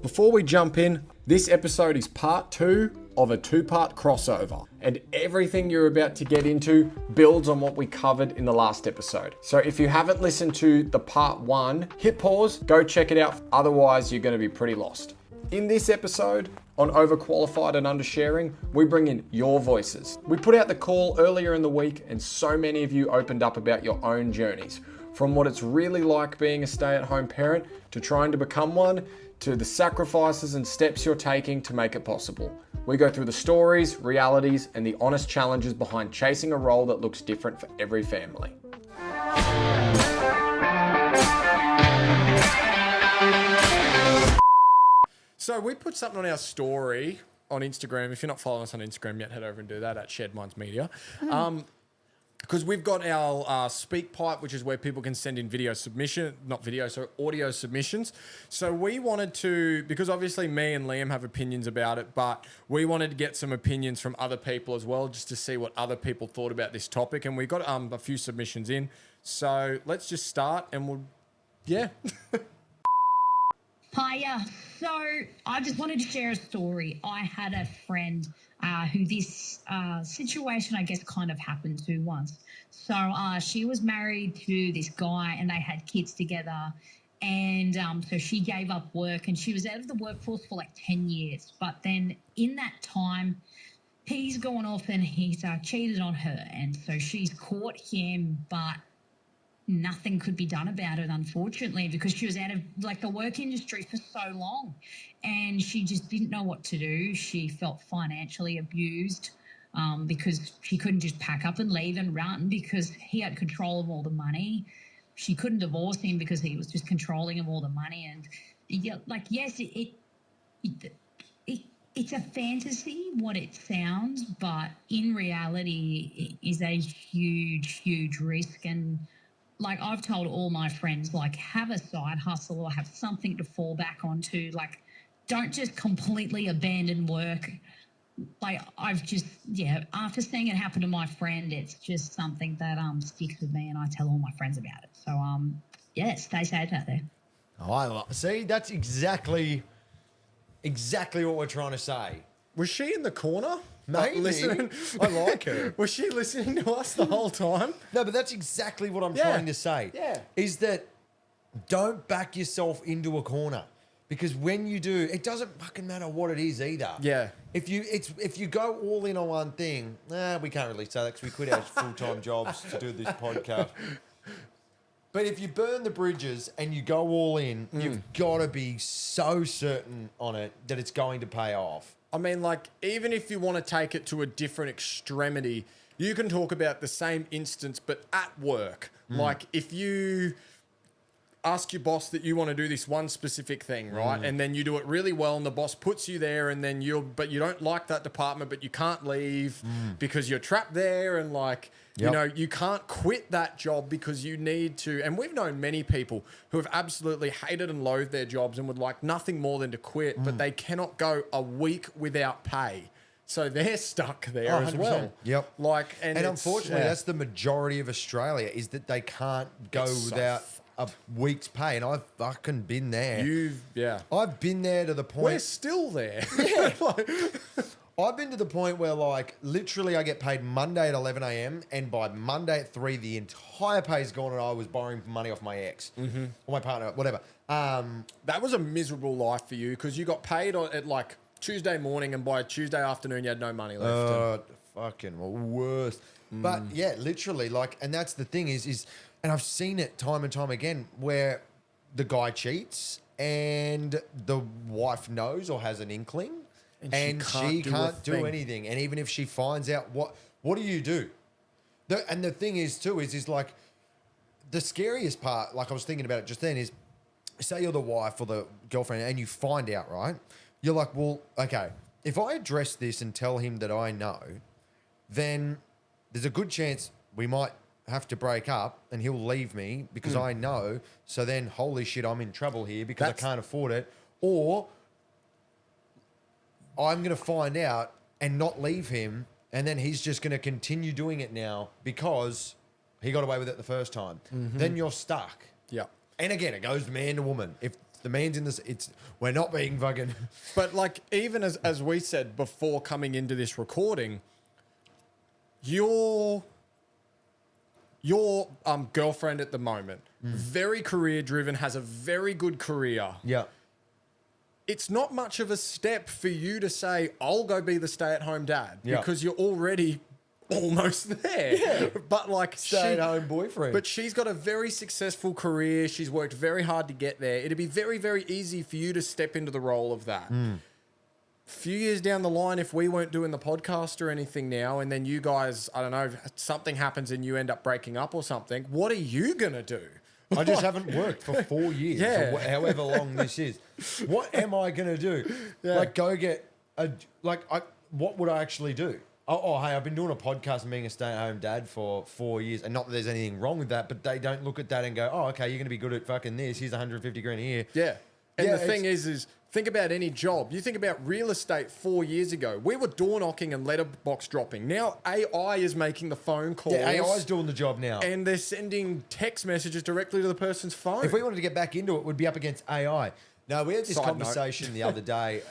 Before we jump in, this episode is part 2 of a 2-part crossover, and everything you're about to get into builds on what we covered in the last episode. So if you haven't listened to the part 1, hit pause, go check it out, otherwise you're going to be pretty lost. In this episode on overqualified and undersharing, we bring in your voices. We put out the call earlier in the week and so many of you opened up about your own journeys, from what it's really like being a stay-at-home parent to trying to become one, to the sacrifices and steps you're taking to make it possible. We go through the stories, realities, and the honest challenges behind chasing a role that looks different for every family. So we put something on our story on Instagram. If you're not following us on Instagram yet, head over and do that at Shed Minds Media. Because we've got our Speak Pipe, which is where people can send in audio submissions. So we wanted to, because obviously me and Liam have opinions about it, but we wanted to get some opinions from other people as well, just to see what other people thought about this topic. And we got a few submissions in. So let's just start and yeah. Hiya. So I just wanted to share a story. I had a friend who this situation, I guess, kind of happened to once. So she was married to this guy and they had kids together. And so she gave up work and she was out of the workforce for like 10 years. But then in that time, he's gone off and he's cheated on her. And so she's caught him, but nothing could be done about it, unfortunately, because she was out of like the work industry for so long and she just didn't know what to do. She felt financially abused because she couldn't just pack up and leave and run because he had control of all the money. She couldn't divorce him because he was just controlling of all the money. And yes, it's a fantasy what it sounds, but in reality it is a huge, huge risk. And like I've told all my friends, like have a side hustle or have something to fall back onto. Like don't just completely abandon work. Like I've just, after seeing it happen to my friend, it's just something that sticks with me and I tell all my friends about it. So, stay safe out there. See, that's exactly what we're trying to say. Was she in the corner? Maybe. Listening? I like her. Was she listening to us the whole time? No, but that's exactly what I'm trying to say. Yeah. Is that don't back yourself into a corner. Because when you do, it doesn't fucking matter what it is either. Yeah. If you go all in on one thing, we can't really say that because we quit our full-time jobs to do this podcast. But if you burn the bridges and you go all in, you've got to be so certain on it that it's going to pay off. I mean, like, even if you want to take it to a different extremity, you can talk about the same instance, but at work. Like, if you ask your boss that you want to do this one specific thing, right? And then you do it really well and the boss puts you there and then but you don't like that department, but you can't leave because you're trapped there and like, you know, you can't quit that job because you need to. And we've known many people who have absolutely hated and loathed their jobs and would like nothing more than to quit, but they cannot go a week without pay. So they're stuck there as well. Yep. Like, and unfortunately, that's the majority of Australia is that they can't go without a week's pay, and I've fucking been there. I've been there to the point. We're still there. Yeah. I've been to the point where, like, literally I get paid Monday at 11 a.m. and by Monday at 3, the entire pay's gone and I was borrowing money off my ex or my partner, whatever. That was a miserable life for you because you got paid at, like, Tuesday morning and by Tuesday afternoon you had no money left. Fucking worst. But, yeah, literally, like, and that's the thing is and I've seen it time and time again where the guy cheats and the wife knows or has an inkling and she can't do anything. And even if she finds out, what do you do? And the thing is too, is like the scariest part, like I was thinking about it just then, is say you're the wife or the girlfriend and you find out, right? You're like, well, okay, if I address this and tell him that I know, then there's a good chance we might have to break up and he'll leave me because I know. So then, holy shit, I'm in trouble here because I can't afford it. Or I'm going to find out and not leave him and then he's just going to continue doing it now because he got away with it the first time. Then you're stuck. Yeah. And again, it goes man to woman. If the means in this. We're not being fucking. But like, even as we said before coming into this recording, your girlfriend at the moment, very career driven, has a very good career. Yeah. It's not much of a step for you to say, I'll go be the stay-at-home dad, Yeah. because you're already almost there. Yeah. But like, Stay-at-home boyfriend. But she's got a very successful career. She's worked very hard to get there. It'd be very, very easy for you to step into the role of that. Few years down the line, if we weren't doing the podcast or anything now, and then you guys, I don't know, something happens and you end up breaking up or something, what are you going to do? I just haven't worked for 4 years, Yeah. or however long this is. What am I going to do? Yeah. Like, go get what would I actually do? Oh, hey, I've been doing a podcast and being a stay-at-home dad for 4 years, and not that there's anything wrong with that, but they don't look at that and go, oh, okay, you're going to be good at fucking this. Here's 150 grand a year. Yeah. And Yeah, the thing is think about any job. You think about real estate 4 years ago. We were door knocking and letterbox dropping. Now AI is making the phone calls. Yeah, AI's doing the job now. And they're sending text messages directly to the person's phone. If we wanted to get back into it, we'd be up against AI. No, we had this Side note. conversation the other day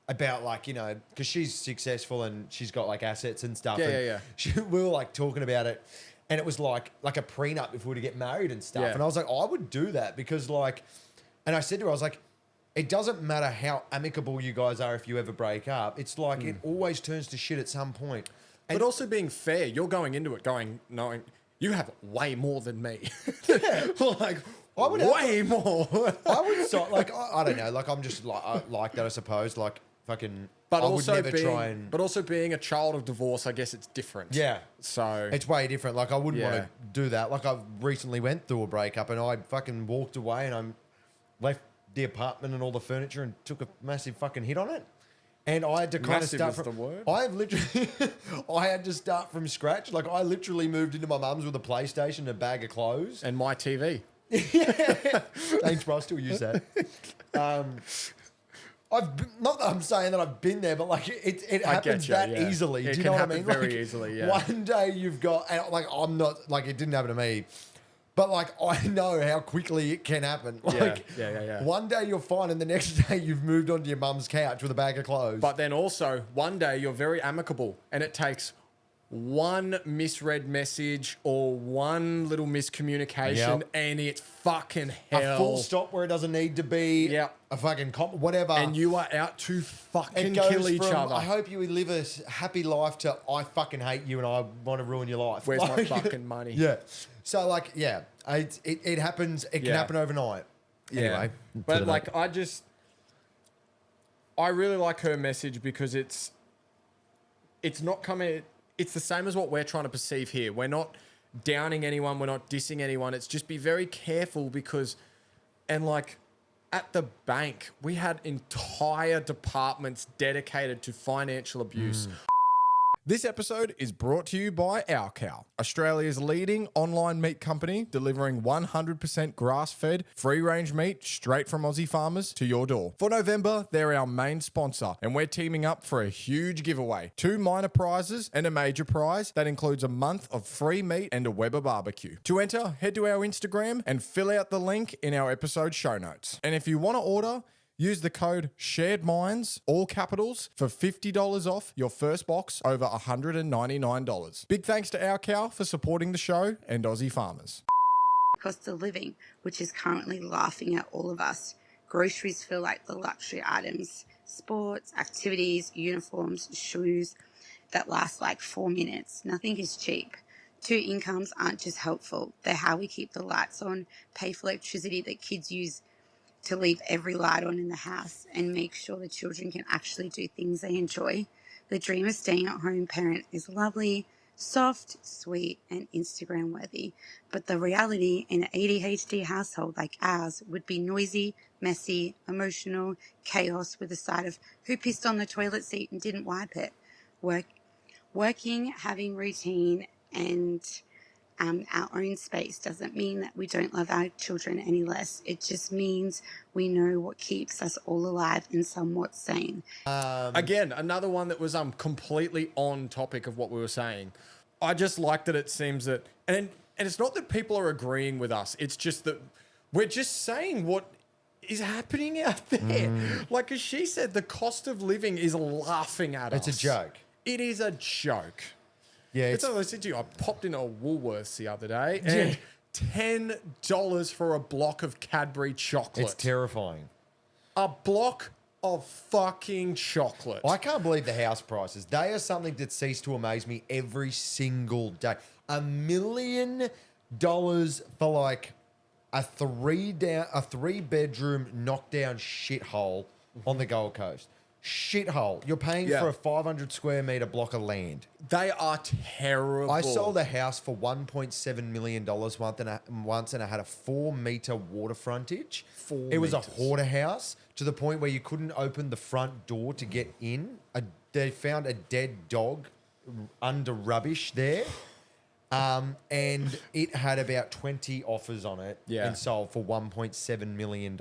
about like, you know, because she's successful and she's got like assets and stuff. Yeah, and yeah. we were like talking about it, and it was like a prenup if we were to get married and stuff. Yeah. And I was like, I would do that because like, and I said to her, I was like, it doesn't matter how amicable you guys are if you ever break up. It's like it always turns to shit at some point. And But also being fair, you're going into it knowing you have way more than me. Like, I would way more. I would so like I don't know, like I'm just like that, I suppose. Like fucking, But I also would never being, try and. but also being a child of divorce, I guess it's different. Yeah. So It's way different. Like I wouldn't want Yeah. to do that. Like I recently went through a breakup and I fucking walked away and I left the apartment and all the furniture and took a massive fucking hit on it. And I had to kind of Massive start is from. the word. I have literally, I had to start from scratch. Like I literally moved into my mum's with a PlayStation and a bag of clothes. and my TV. Thanks, bro. I still use that. Not that I'm saying that I've been there, but like it happens you, that yeah. easily. It Do you can know what I happen mean? very Like, easily, yeah. One day you've got, and like I'm not like it didn't happen to me, but like I know how quickly it can happen. Like yeah. one day you're fine, and the next day you've moved onto your mum's couch with a bag of clothes. But then also, one day you're very amicable, and it takes one misread message or one little miscommunication, Yep. and it's fucking hell. a full stop where it doesn't need to be. Yep. A fucking whatever. And you are out to it fucking goes kill each from, other. I hope you live a happy life to I fucking hate you and I want to ruin your life. Where's my Like- fucking money? Yeah. So like, yeah, it happens. It can Yeah. happen overnight. Anyway, But to like, I really like her message because it's not coming. It's the same as what we're trying to perceive here. We're not downing anyone. We're not dissing anyone. It's just be very careful because, and like at the bank, we had entire departments dedicated to financial abuse. This episode is brought to you by Our Cow, Australia's leading online meat company, delivering 100% grass-fed, free-range meat straight from Aussie farmers to your door. For November, they're our main sponsor, and we're teaming up for a huge giveaway. 2 minor prizes and a major prize that includes a month of free meat and a Weber barbecue. To enter, head to our Instagram and fill out the link in our episode show notes. And if you want to order, use the code SHAREDMINDS, all capitals, for $50 off your first box over $199. Big thanks to Our Cow for supporting the show and Aussie farmers. Cost of living, which is currently laughing at all of us. Groceries feel like the luxury items. Sports, activities, uniforms, shoes that last like 4 minutes. Nothing is cheap. 2 incomes aren't just helpful. They're how we keep the lights on, pay for electricity that kids use to leave every light on in the house, and make sure the children can actually do things they enjoy. The dream of staying at home parent is lovely, soft, sweet, and Instagram worthy. But the reality in an ADHD household like ours would be noisy, messy, emotional, chaos with a side of who pissed on the toilet seat and didn't wipe it. Working, having routine, and our own space doesn't mean that we don't love our children any less. It just means we know what keeps us all alive and somewhat sane. Again, another one that was completely on topic of what we were saying. I just like that it seems that, and it's not that people are agreeing with us. It's just that we're just saying what is happening out there? Like, as she said, the cost of living is laughing at us. It's a joke. It is a joke. Yeah, It's like I said to you, I popped into a Woolworths the other day and $10 for a block of Cadbury chocolate. it's terrifying. A block of fucking chocolate. I can't believe the house prices. They are something that cease to amaze me every single day. $1 million for like a 3-bedroom knockdown shithole on the Gold Coast. Shithole. You're paying for a 500 square meter block of land. They are terrible. I sold a house for $1.7 million once, and I had a 4-meter water frontage. It was a hoarder house to the point where you couldn't open the front door to get in. They found a dead dog under rubbish there. And it had about 20 offers on it and sold for $1.7 million.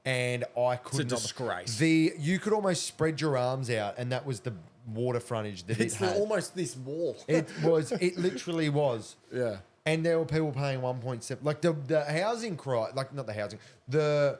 And I couldn't. It's a disgrace. You could almost spread your arms out, and that was the water frontage that it had. Almost this wall. It literally was. Yeah. And there were people paying 1.7. Like the housing like not the housing, the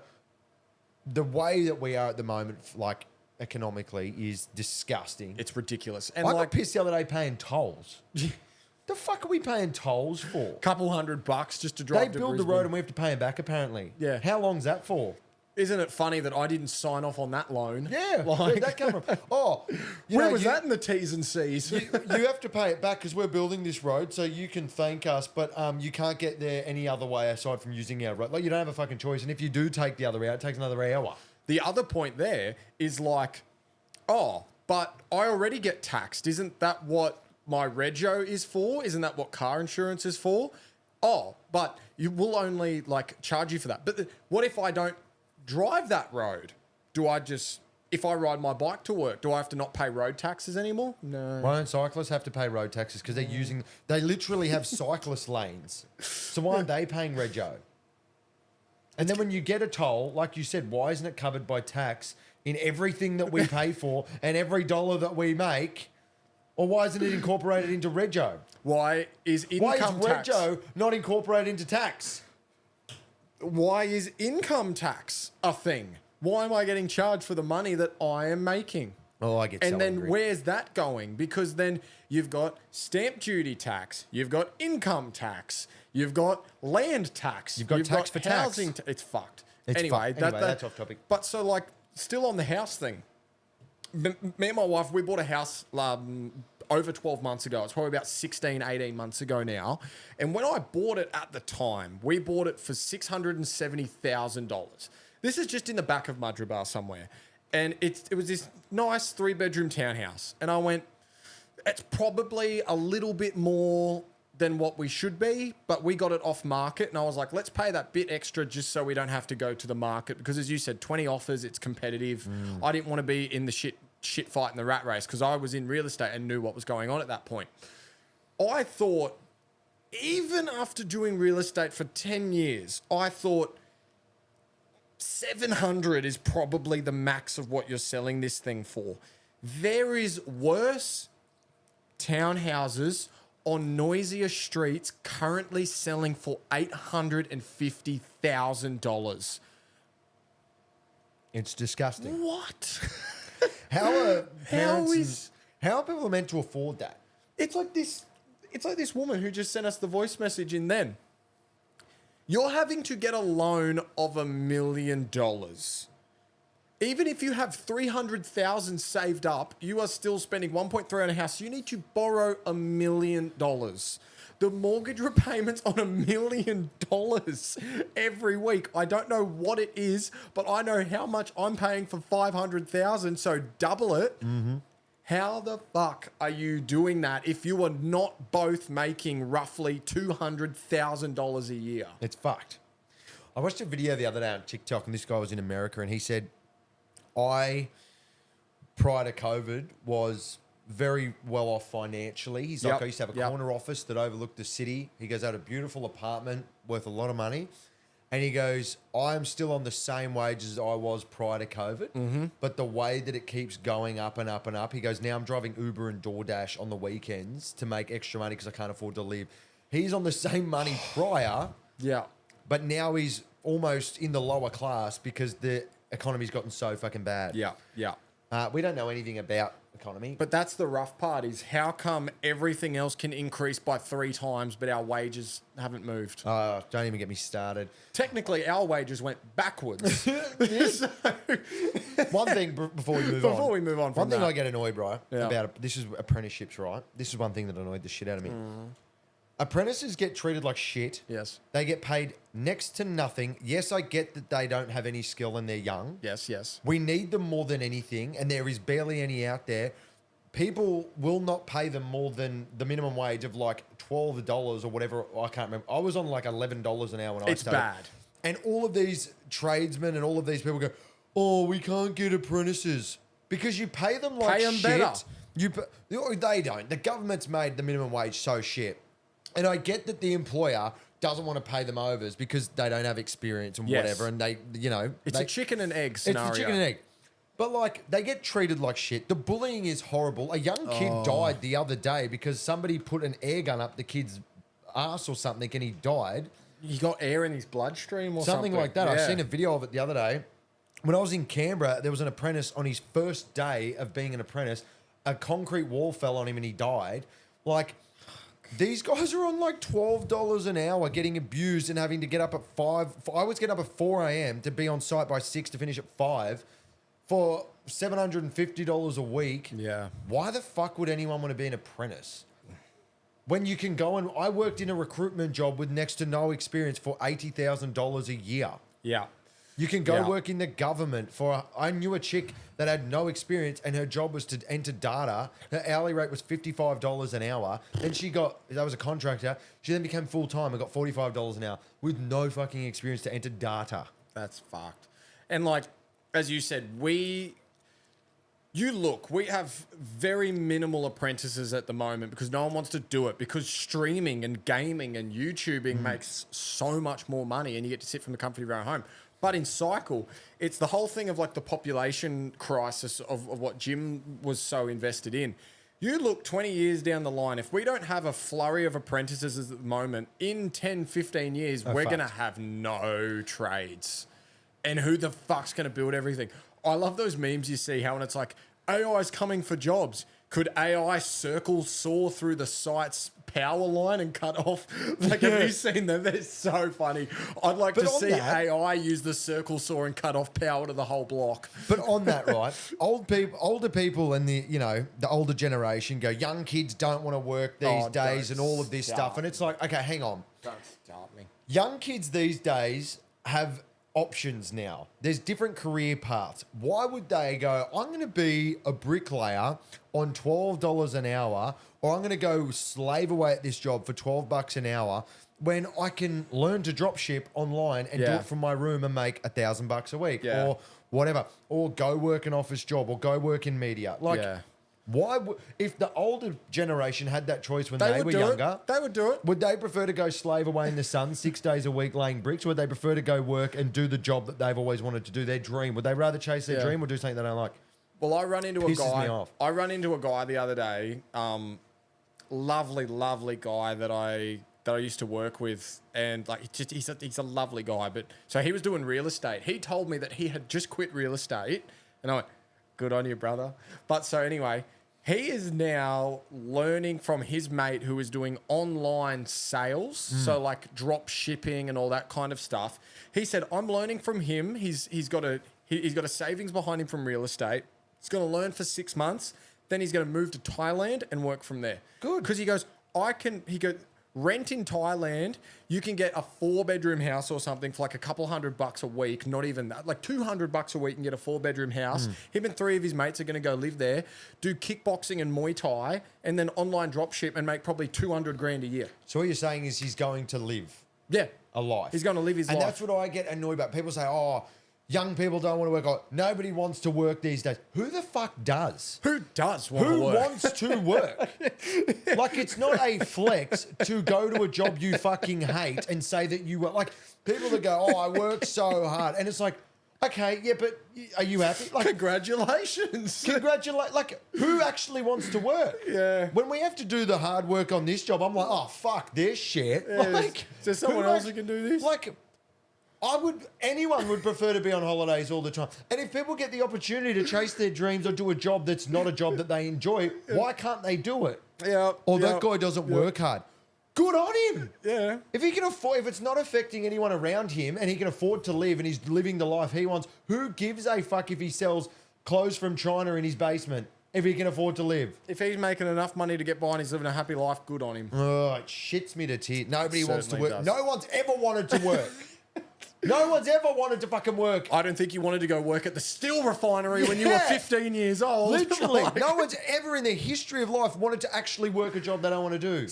way that we are at the moment, like economically, is disgusting. It's ridiculous. And I like got pissed the other day paying tolls. The fuck are we paying tolls for? couple $100 just to drive They to build the Brisbane. road and we have to pay them back, apparently. Yeah. How long's that for? Isn't it funny that I didn't sign off on that loan? Yeah. Like, Where'd that come from? Oh, where was that in the T's and C's? you have to pay it back because we're building this road, so you can thank us, but you can't get there any other way aside from using our road. Like, you don't have a fucking choice, and if you do take the other route, it takes another hour. The other point there is like, oh, but I already get taxed. Isn't that what my rego is for? Isn't that what car insurance is for? Oh, but you will only like charge you for that. But what if I don't drive that road? If I ride my bike to work, do I have to not pay road taxes anymore? No. Why don't cyclists have to pay road taxes? Because they literally have cyclist lanes. So why aren't they paying rego? And then when you get a toll, like you said, why isn't it covered by tax in everything that we pay for and every dollar that we make? Or why isn't it incorporated into rego? Why is income tax? Rego not incorporated into tax? Why is income tax a thing? Why am I getting charged for the money that I am making? Oh, I get so And then angry. where's that going? Because then you've got stamp duty tax, you've got income tax, you've got land tax, You've got tax for tax. housing. It's fucked. It's anyway, fucked. Anyway, that's off topic. But so like, still on the house thing. Me and my wife, we bought a house over 12 months ago. It's probably about 16, 18 months ago now. And when I bought it at the time, we bought it for $670,000. This is just in the back of Mudgeerbar somewhere. And it was this nice 3-bedroom townhouse. And I went, it's probably a little bit more than what we should be, but we got it off market. And I was like, let's pay that bit extra just so we don't have to go to the market. Because as you said, 20 offers, it's competitive. I didn't want to be in the shit fight in the rat race because I was in real estate and knew what was going on at that point. I thought, even after doing real estate for 10 years, I thought 700 is probably the max of what you're selling this thing for. There is worse townhouses on noisier streets currently selling for $850,000. It's disgusting. What? How are How how are people meant to afford that? It's like this woman who just sent us the voice message in then. You're having to get a loan of $1 million. Even if you have 300,000 saved up, you are still spending 1.3 on a house. You need to borrow $1 million. The mortgage repayments on $1 million every week. I don't know what it is, but I know how much I'm paying for 500,000. So double it. Mm-hmm. How the fuck are you doing that if you are not both making roughly $200,000 a year? It's fucked. I watched a video the other day on TikTok, and this guy was in America, and he said, prior to COVID, was very well off financially. He's like, I used to have a corner office that overlooked the city. He goes, I had a beautiful apartment worth a lot of money. And he goes, I'm still on the same wages as I was prior to COVID, but the way that it keeps going up and up and up, he goes, now I'm driving Uber and DoorDash on the weekends to make extra money because I can't afford to live. He's on the same money prior, Yeah. but now he's almost in the lower class because the economy's gotten so fucking bad. Yeah, yeah. We don't know anything about economy. But that's the rough part is how come everything else can increase by 3 times, but our wages haven't moved? Don't even get me started. Technically, our wages went backwards. So- One thing before we move on. Before we move on from one thing that. I get annoyed, right, Yeah. about this is apprenticeships, right? This is one thing that annoyed the shit out of me. Apprentices get treated like shit. Yes. They get paid next to nothing. Yes, I get that they don't have any skill and they're young. Yes, yes. We need them more than anything, and there is barely any out there. People will not pay them more than the minimum wage of like $12 or whatever. I can't remember. I was on like $11 an hour when I It's started. bad. And all of these tradesmen and all of these people go, oh, we can't get apprentices because you pay them like Pay 'em shit. better. They don't. The government's made the minimum wage so shit. And I get that the employer doesn't want to pay them overs because they don't have experience and Yes. whatever. And they, It's a chicken and egg scenario. it's the chicken and egg. But like they get treated like shit. The bullying is horrible. A young kid died the other day because somebody put an air gun up the kid's ass or something and he died. He got air in his bloodstream or something. Something like that. I've Yeah. seen a video of it the other day. When I was in Canberra, there was an apprentice on his first day of being an apprentice. A concrete wall fell on him and he died. Like, these guys are on like $12 an hour getting abused and having to get up at 5. I was getting up at 4 a.m. to be on site by 6 to finish at 5 for $750 a week. Yeah. Why the fuck would anyone want to be an apprentice? When you can go and... I worked in a recruitment job with next to no experience for $80,000 a year. Yeah. You can go Yeah. work in the government for... I knew a chick that had no experience and her job was to enter data. Her hourly rate was $55 an hour. Then she got... That was a contractor. She then became full-time and got $45 an hour with no fucking experience to enter data. That's fucked. And like, as you said, we have very minimal apprentices at the moment because no one wants to do it because streaming and gaming and YouTubing makes so much more money and you get to sit from the comfort of your own home. But in cycle, it's the whole thing of like the population crisis of what Jim was so invested in. You look 20 years down the line, if we don't have a flurry of apprentices at the moment, in 10, 15 years, we're going to have no trades. And who the fuck's going to build everything? I love those memes you see how when it's like, AI's coming for jobs. Could AI circle saw through the site's power line and cut off? Like, have you seen them? They're so funny. I'd like to on see that- AI use the circle saw and cut off power to the whole block. But on that, right, older people and the older generation go, young kids don't want to work these Oh, days don't and all of this start. stuff. And it's like, okay, hang on. Don't start me. Young kids these days have options now. There's different career paths. Why would they go, I'm going to be a bricklayer on $12 an hour, or I'm going to go slave away at this job for $12 an hour when I can learn to drop ship online and do Yeah. it from my room and make $1,000 a week Yeah. or whatever, or go work an office job or go work in media. Like, Yeah. why would, if the older generation had that choice when they were do younger, it. They would do it. would they prefer to go slave away in the sun 6 days a week laying bricks? Or would they prefer to go work and do the job that they've always wanted to do, their dream? Would they rather chase their Yeah. dream or do something they don't like? Well, I run into a Pisses guy. me off. I run into a guy the other day. Lovely guy that I used to work with, and like he's a lovely guy. But so he was doing real estate. He told me that he had just quit real estate, and I went, "Good on you, brother." But so anyway, he is now learning from his mate who is doing online sales, so like drop shipping and all that kind of stuff. He said, "I'm learning from him. He's got a savings behind him from real estate. He's going to learn for 6 months. Then he's going to move to Thailand and work from there." Good. Because he goes, rent in Thailand, you can get a 4-bedroom house or something for like a couple $100 a week, not even that, like $200 a week and get a 4-bedroom house. Him and 3 of his mates are going to go live there, do kickboxing and Muay Thai, and then online drop ship and make probably 200 grand a year. So what you're saying is he's going to live Yeah. a life. He's going to live his and life. that's what I get annoyed about. People say, oh, young people don't want to work. Oh, nobody wants to work these days. Who the fuck does? Who does want to Who work? wants to work? Like, it's not a flex to go to a job you fucking hate and say that you work. Like, people that go, oh, I work so hard. And it's like, okay, yeah, but are you happy? Like, Congratulations. congratulate. Like, who actually wants to work? Yeah. When we have to do the hard work on this job, I'm like, oh, fuck this shit. Yeah, Like, is there someone who else who can do this? Like, Anyone would prefer to be on holidays all the time. And if people get the opportunity to chase their dreams or do a job that's not a job that they enjoy, why can't they do it? Yeah. Or that guy doesn't work hard. Good on him. Yeah. If he can afford, if it's not affecting anyone around him and he can afford to live and he's living the life he wants, who gives a fuck if he sells clothes from China in his basement if he can afford to live? If he's making enough money to get by and he's living a happy life, good on him. Oh, it shits me to tears. Nobody wants to Certainly work. does. No one's ever wanted to work. No one's ever wanted to fucking work. I don't think you wanted to go work at the steel refinery when you were 15 years old. Literally. Like- No one's ever in their history of life wanted to actually work a job they don't want to do.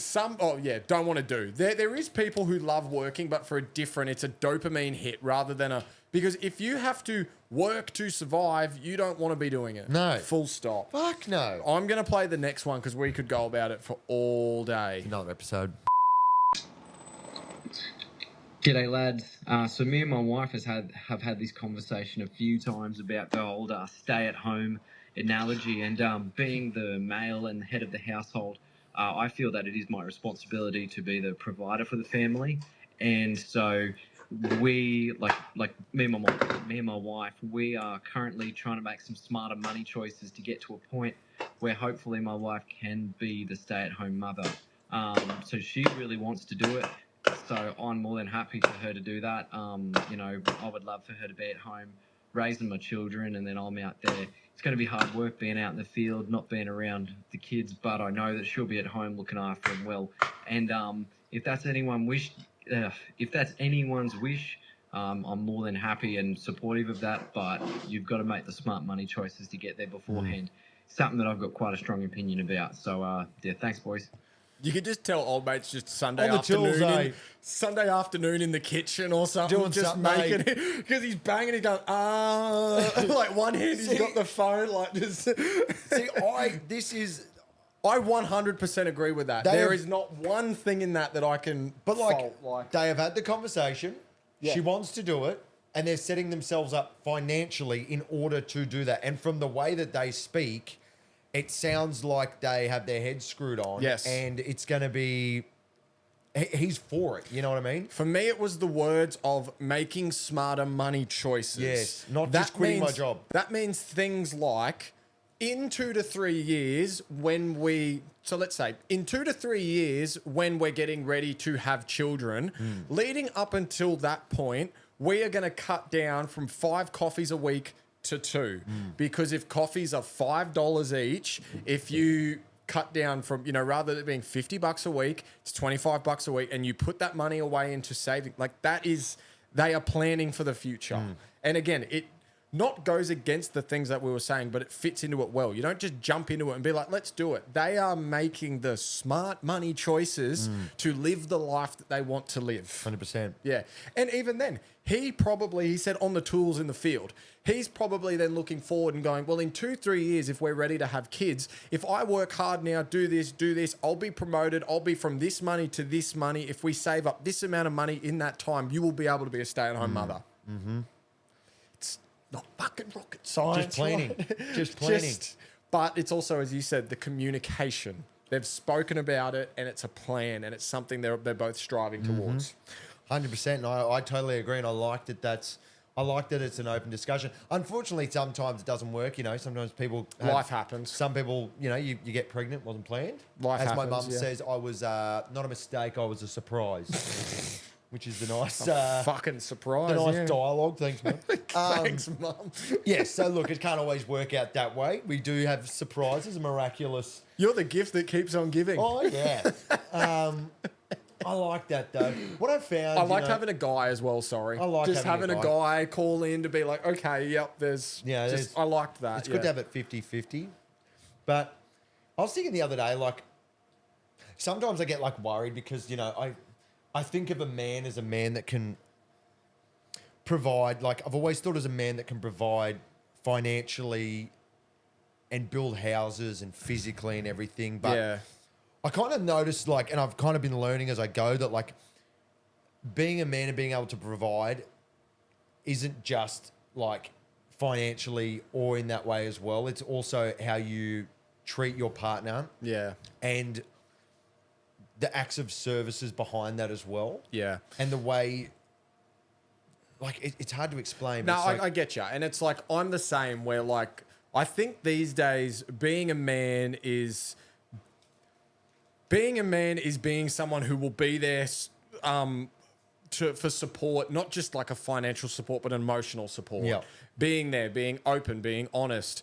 Don't want to do. There is people who love working, but for it's a dopamine hit rather than because if you have to work to survive, you don't want to be doing it. No. Full stop. Fuck no. I'm going to play the next one because we could go about it for all day. Another episode. G'day, lads. So me and my wife have had this conversation a few times about the old stay-at-home analogy, and being the male and the head of the household, I feel that it is my responsibility to be the provider for the family, and so we, like me and my wife, we are currently trying to make some smarter money choices to get to a point where hopefully my wife can be the stay-at-home mother. So she really wants to do it. So I'm more than happy for her to do that. I would love for her to be at home raising my children, and then I'm out there. It's going to be hard work being out in the field, not being around the kids, but I know that she'll be at home looking after them well. And if that's anyone's wish, I'm more than happy and supportive of that. But you've got to make the smart money choices to get there beforehand. Something that I've got quite a strong opinion about. So thanks, boys. You could just tell old mates just Sunday On the afternoon, tools, eh? Sunday afternoon in the kitchen or something, Doing just something, making it because he's banging. He's going like one hand. He's got the phone like just. See, I 100% agree with that. There is not one thing in that I can. But fault, they have had the conversation. Yeah. She wants to do it, and they're setting themselves up financially in order to do that. And from the way that they speak, it sounds like they have their heads screwed on. Yes. And it's going to be... He's for it. You know what I mean? For me, it was the words of making smarter money choices. Yes, not just quitting my job. That means things like in 2 to 3 years when let's say in 2 to 3 years when we're getting ready to have children, leading up until that point, we are going to cut down from 5 coffees a week to 2, because if coffees are $5 each, if you cut down from, rather than being $50 a week, it's $25 a week, and you put that money away into saving, like they are planning for the future. And again, it not goes against the things that we were saying, but it fits into it well. You don't just jump into it and be like, let's do it. They are making the smart money choices to live the life that they want to live. 100%. Yeah. And even then, he said on the tools in the field, he's probably then looking forward and going, well, in 2-3 years, if we're ready to have kids, if I work hard now, do this, I'll be promoted. I'll be from this money to this money. If we save up this amount of money in that time, you will be able to be a stay-at-home mother. Mm-hmm. It's not fucking rocket science. Just planning. Right? Just planning. But it's also, as you said, the communication. They've spoken about it, and it's a plan, and it's something they're both striving towards. 100%. And I totally agree. And I like that it's an open discussion. Unfortunately, sometimes it doesn't work. Sometimes people... Life happens. Some people, you get pregnant, wasn't planned. Life As happens, my mum yeah. says, I was not a mistake, I was a surprise. Which is the nice... Fucking surprise. the nice yeah. dialogue. Thanks, Mum. Thanks, Mum. Yes, so look, it can't always work out that way. We do have surprises, miraculous... You're the gift that keeps on giving. Oh, yeah. I like that, though. What I found... I liked having a guy as well, sorry. I like just having having a a guy call in to be like, okay, yep, I liked that. It's good to have it 50-50. But I was thinking the other day, sometimes I get, worried because, I think of a man as a man that can provide... I've always thought as a man that can provide financially and build houses and physically and everything. But yeah. I kind of noticed, and I've kind of been learning as I go, that, being a man and being able to provide isn't just, financially or in that way as well. It's also how you treat your partner. Yeah. And the acts of services behind that as well. Yeah. And the way like it's hard to explain. No, It's like, I get you. And it's like, I'm the same where like, I think these days being a man is being someone who will be there for support, not just like a financial support, but an emotional support. Yeah. Being there, being open, being honest,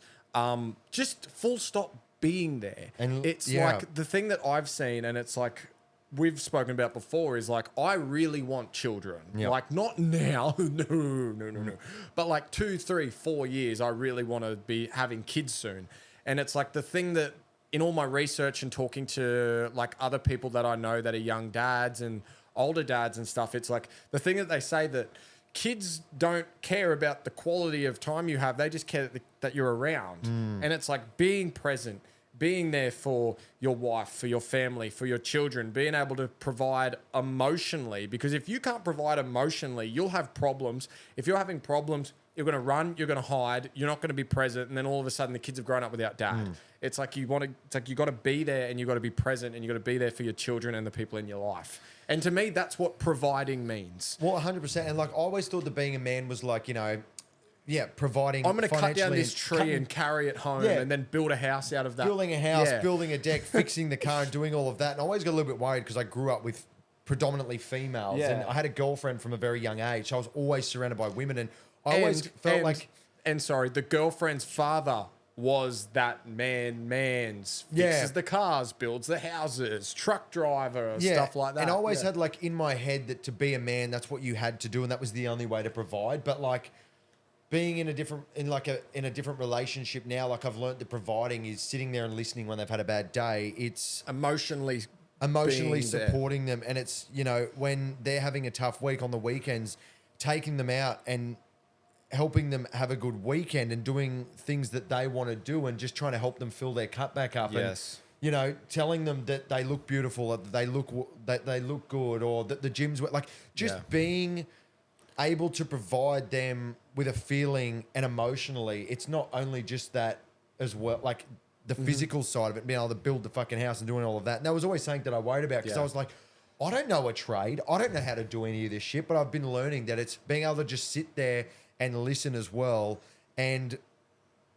just full stop being there. And it's yeah. like the thing that I've seen, and it's like we've spoken about before, is like I really want children. Yeah. Like not now, no. But like 2, 3, 4 years, I really want to be having kids soon. And it's like the thing that in all my research and talking to like other people that I know that are young dads and older dads and stuff, it's like the thing that they say that kids don't care about the quality of time you have. They just care that you're around. And it's like being present, being there for your wife, for your family, for your children, being able to provide emotionally. Because if you can't provide emotionally, you'll have problems. If you're having problems, you're going to run, you're going to hide, you're not going to be present. And then all of a sudden the kids have grown up without dad. It's like you got to be there and you got to be present and you got to be there for your children and the people in your life. And to me, that's what providing means. well, 100%. And like I always thought that being a man was like, you know, yeah, providing. I'm going to cut down financially this tree and carry it home Yeah. and then build a house out of that. building a house, Yeah. building a deck, fixing the car, and doing all of that. And I always got a little bit worried because I grew up with predominantly females, Yeah. and I had a girlfriend from a very young age. So I was always surrounded by women, and I always felt like. And sorry, the girlfriend's father was that man's fixes Yeah. the cars, builds the houses, truck driver, stuff like that. And I always Yeah. had like in my head that to be a man, that's what you had to do, and that was the only way to provide. But like being in a different relationship now, like I've learned that providing is sitting there and listening when they've had a bad day. It's emotionally emotionally being there. supporting them, and it's, you know, when they're having a tough week on the weekends, taking them out and helping them have a good weekend and doing things that they want to do and just trying to help them fill their cup back up. Yes. And, you know, telling them that they look beautiful, that they look good, or that the gym's like just Yeah. being able to provide them with a feeling and emotionally. It's not only just that as well, like the physical side of it, being able to build the fucking house and doing all of that. And that was always something that I worried about because Yeah. I was like, I don't know a trade. I don't know how to do any of this shit, but I've been learning that it's being able to just sit there and listen as well. And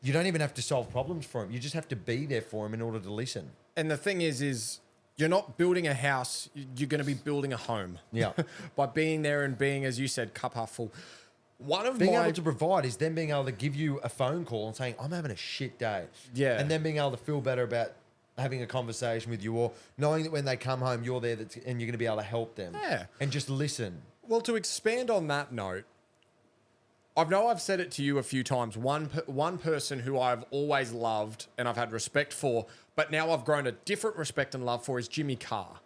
you don't even have to solve problems for him. You just have to be there for him in order to listen. And the thing is you're not building a house, you're going to be building a home. Yeah. By being there and being, as you said, cup half full. One of Being my able to provide is then being able to give you a phone call and saying, I'm having a shit day. Yeah. And then being able to feel better about having a conversation with you, or knowing that when they come home, you're there and you're going to be able to help them. Yeah. And just listen. Well, to expand on that note, I've said it to you a few times. One person who I've always loved and I've had respect for, but now I've grown a different respect and love for, is Jimmy Carr,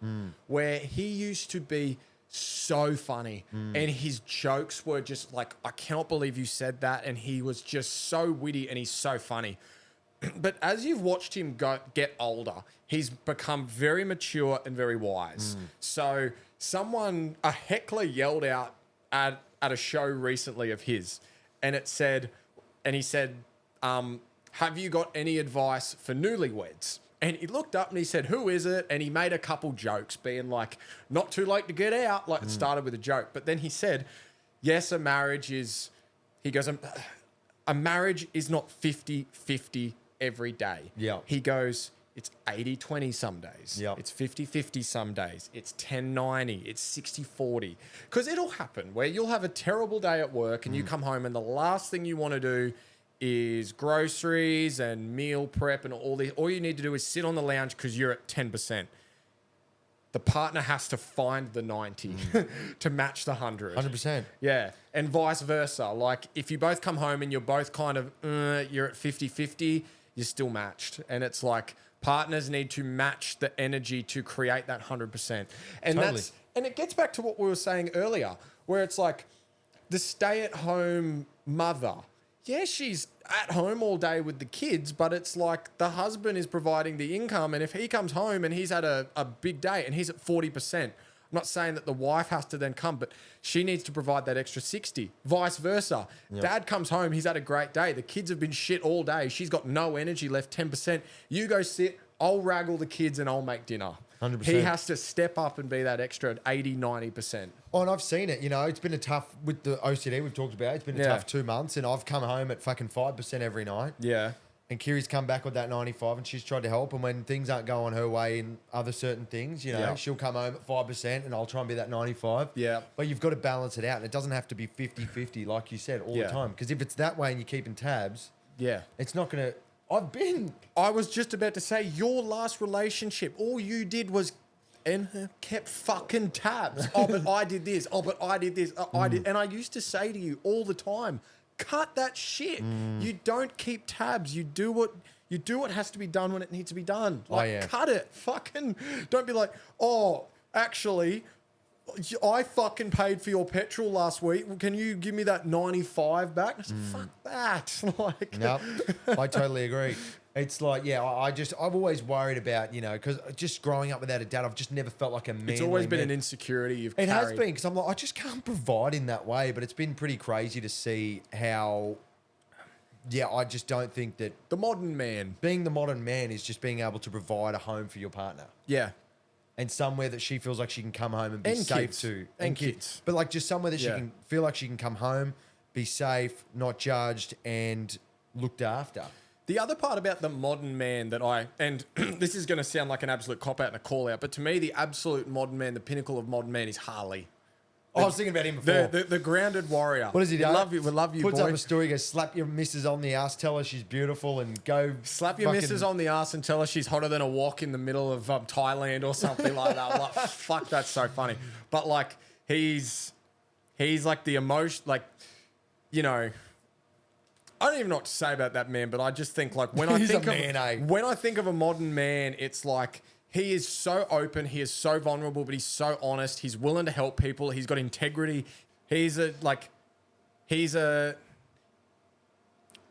where he used to be so funny and his jokes were just like, I cannot believe you said that, and he was just so witty and he's so funny. But as you've watched him get older, he's become very mature and very wise. So a heckler yelled out at a show recently of his, and he said, have you got any advice for newlyweds? And he looked up and he said, who is it? And he made a couple jokes being like, not too late to get out. Like it started with a joke. But then he said, yes, a marriage is not 50-50 every day. Yeah. He goes, it's 80-20 some days. Yeah. It's 50-50 some days. It's 10-90. It's 60-40. Because it'll happen where you'll have a terrible day at work and you come home and the last thing you want to do is groceries and meal prep and all this. All you need to do is sit on the lounge because you're at 10%. The partner has to find the 90 to match the 100. 100%. Yeah. And vice versa. Like if you both come home and you're both kind of, you're at 50-50, you're still matched. And it's like partners need to match the energy to create that 100%. And Totally. and it gets back to what we were saying earlier, where it's like the stay-at-home mother. Yeah, she's at home all day with the kids, but it's like the husband is providing the income. And if he comes home and he's had a big day and he's at 40%, I'm not saying that the wife has to then come, but she needs to provide that extra 60. Vice versa. Yep. Dad comes home, he's had a great day. The kids have been shit all day. She's got no energy left, 10%. You go sit I'll raggle the kids and I'll make dinner. 100%. He has to step up and be that extra 80, 90%. Oh, and I've seen it. You know, it's been a tough, with the OCD we've talked about, it's been a tough 2 months, and I've come home at fucking 5% every night. Yeah. And Kiri's come back with that 95, and she's tried to help. And when things aren't going her way in other certain things, you know, Yeah. she'll come home at 5%, and I'll try and be that 95. Yeah. But you've got to balance it out, and it doesn't have to be 50-50, like you said, all Yeah. the time. Because if it's that way and you're keeping tabs, Yeah. it's not going to... I was just about to say, your last relationship, all you did was kept fucking tabs. Oh, but I did this. Oh, but I did this. I did. And I used to say to you all the time, cut that shit. You don't keep tabs. You do what has to be done when it needs to be done. Like, cut it. Fucking don't be like, oh, actually, I fucking paid for your petrol last week. Can you give me that 95 back? I said, fuck that. Like, no, I totally agree. It's like, yeah, I've always worried about, you know, because just growing up without a dad, I've just never felt like a man. It's always been an insecurity you've carried. It has been, because I'm like, I just can't provide in that way. But it's been pretty crazy to see how, yeah, I just don't think that The modern man. being the modern man is just being able to provide a home for your partner. Yeah. And somewhere that she feels like she can come home and be And safe kids. to. And kids. But like just somewhere that she Yeah. can feel like she can come home, be safe, not judged, and looked after. The other part about the modern man that and this is going to sound like an absolute cop-out and a call-out, but to me, the absolute modern man, the pinnacle of modern man is Harley. I was thinking about him before. The grounded warrior. What does he do? We love you, Puts boy. up a story, goes, slap your missus on the ass, tell her she's beautiful, and go... Slap your missus on the ass and tell her she's hotter than a wok in the middle of Thailand or something like that. Like, fuck, that's so funny. But, like, he's like the emotion, like, you know... I don't even know what to say about that man, but I just think, like, when I He's think a man, eh? when I think of a modern man, it's like he is so open, he is so vulnerable, but he's so honest. He's willing to help people. He's got integrity. What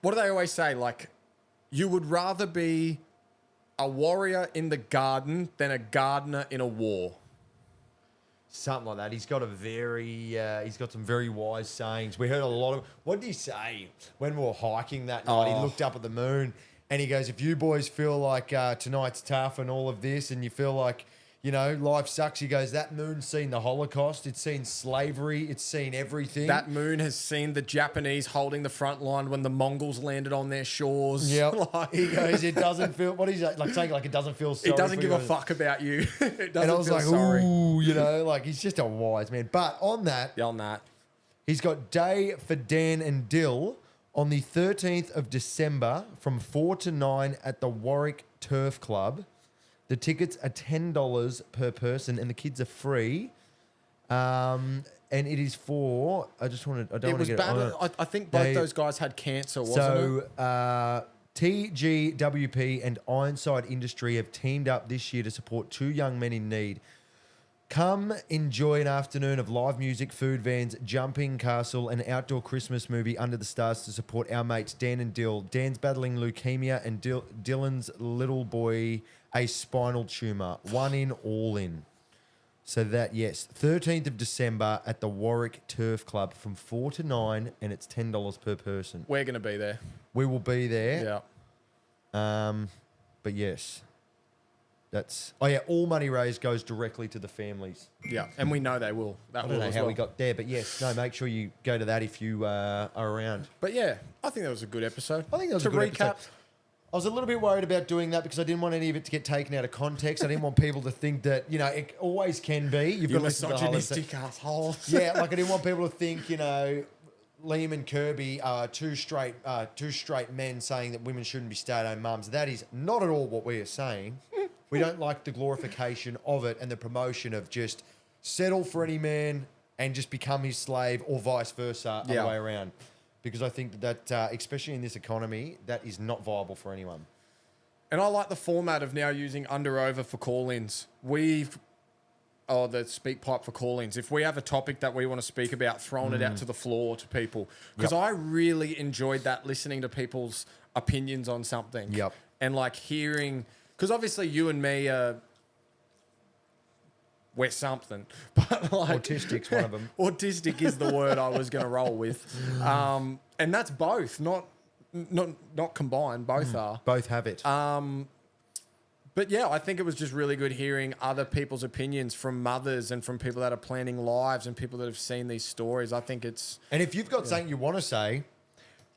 do they always say? Like, you would rather be a warrior in the garden than a gardener in a war. Something like that. He's got he's got some very wise sayings. We heard a lot of, what did he say when we were hiking that night? He looked up at the moon and he goes, if you boys feel like tonight's tough and all of this and you feel like, you know, life sucks, he goes, that moon's seen the Holocaust, it's seen slavery, it's seen everything. That moon has seen the Japanese holding the front line when the Mongols landed on their shores. Yep. Like, he goes, it doesn't feel, what is that? Like saying like it doesn't feel sorry. it doesn't for give you. a fuck about you. It doesn't And I was feel like, sorry. ooh, you know, like he's just a wise man. But on that, On that. he's got Day for Dan and Dill on the 13th of December from 4 to 9 at the Warwick Turf Club. The tickets are $10 per person and the kids are free. And it is for, I don't want to It was get bad. it on. I think both those guys had cancer, wasn't it? So TGWP and Ironside Industry have teamed up this year to support two young men in need. Come enjoy an afternoon of live music, food vans, jumping castle, and outdoor Christmas movie under the stars to support our mates Dan and Dill. Dan's battling leukemia and Dylan's little boy a spinal tumour. One in, all in. So that, yes, 13th of December at the Warwick Turf Club from 4 to 9 and it's $10 per person. We're going to be there. We will be there. Yeah. But yes. That's all money raised goes directly to the families. Yeah. And we know they will. I don't know how we got there, but yes, no, make sure you go to that if you are around. But yeah, I think that was a good episode. I think that was a good episode. I was a little bit worried about doing that because I didn't want any of it to get taken out of context. I didn't want people to think that, you know, it always can be. You've got to listen to the whole misogynistic assholes. Yeah, like I didn't want people to think, you know, Liam and Kirby are two straight men saying that women shouldn't be stay-at-home mums. That is not at all what we are saying. We don't like the glorification of it and the promotion of just settle for any man and just become his slave or vice versa, other way around. Because I think that, especially in this economy, that is not viable for anyone. And I like the format of now using under-over for call-ins. The speak pipe for call-ins. If we have a topic that we want to speak about, throwing it out to the floor to people. Because I really enjoyed that, listening to people's opinions on something. Yep. And like hearing... Because obviously you and me we're something. But like... Autistic's one of them. Autistic is the word I was going to roll with. And that's both, not combined. Both are. Both have it. But But yeah, I think it was just really good hearing other people's opinions from mothers and from people that are planning lives and people that have seen these stories. I think it's And if you've got something you want to say,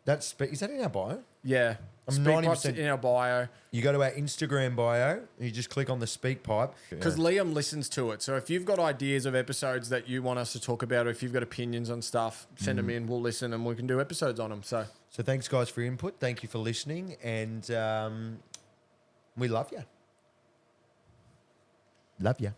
is that in our bio? yeah. I'm Speak 90% Pipe's in our bio You go to our Instagram bio, and you just click on the speak pipe. because Liam listens to it. So if you've got ideas of episodes that you want us to talk about, or if you've got opinions on stuff, send them in. We'll listen and we can do episodes on them. So So thanks, guys, for your input. Thank you for listening, and we love you. Love you.